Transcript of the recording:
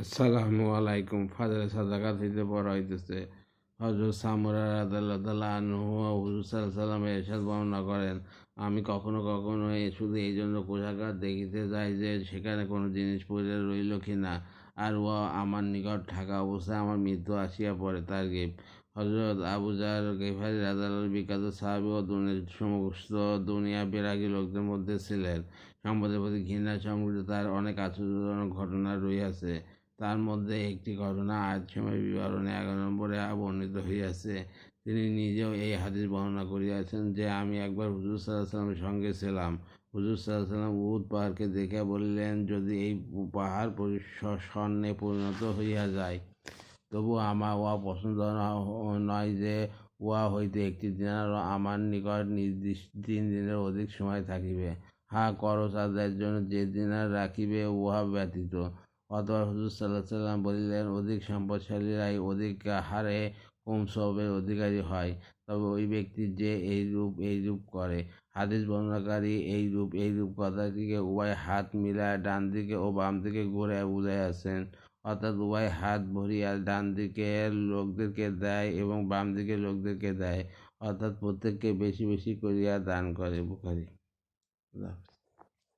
আসসালামু আলাইকুম। ফাজরের সাদাকাত হইতে পড়া হইতেছে। হযরত সামুরা রাদিয়াল্লাহু আনহু হুজুর সাল্লাল্লাহু আলাইহি ওয়াসাল্লামের ইরশাদ বর্ণনা করেন, আমি কখনো কখনো শুধু এই জন্য কোষাগার দেখিতে যাই যে সেখানে কোনো জিনিস পড়ে রইল কি না, আর উহা আমার নিকট থাকা অবস্থায় আমার মৃত্যু আসিয়া পড়ে। তারগীব হযরত আবু যার গিফারী রাদিয়াল্লাহু বিখ্যাত সাহাবী ও সমস্ত দুনিয়া বিরাগী লোকদের মধ্যে ছিলেন। সম্পদের প্রতি ঘৃণা সম্পর্কিত তার অনেক আশ্চর্যজনক ঘটনা রহিয়াছে। তার মধ্যে একটি ঘটনা আয়াতসমূহের বিবরণে 11 নম্বরে বর্ণিত হইয়াছে। তিনি নিজেও এই হাদীস বর্ণনা করিয়াছেন যে, আমি একবার হুজুর সাল্লাল্লাহু আলাইহি ওয়াসাল্লামের সঙ্গে ছিলাম। হুজুর সাল্লাল্লাহু আলাইহি ওয়াসাল্লাম উহুদ পাহাড়কে দেখিয়া বলিলেন, যদি এই পাহাড় স্বর্ণে পরিণত হইয়া যায়, তবু আমার উহা পছন্দ নয় যে উহা হইতে একটি দিনারও আমার নিকট নির্দিষ্ট 3 দিনের অধিক সময় থাকিবে। খরচ আদায়ের জন্য যে দিনার রাখিবে উহা ব্যতীত। অতঃপর হুজুর সাল্লাল্লাহু আলাইহি ওয়াসাল্লাম বলিলেন, অধিক সম্পদশালীরাই অধিক হারে কম সওয়াবের অধিকারী হয়, তবে ওই ব্যক্তি যে এইরূপ করে। হাদীস বর্ণনাকারী এইরূপ কথাটিকে উভয় হাত মিলায়া ডান দিকে ও বাম দিকে ঘুরাইয়া বুঝাইয়াছেন, অর্থাৎ উভয় হাত ভরিয়া ডান দিকের লোকদেরকে দেয় এবং বাম দিকের লোকদেরকে দেয়, অর্থাৎ প্রত্যেককে বেশি বেশি করিয়া দান করে। বুখারী।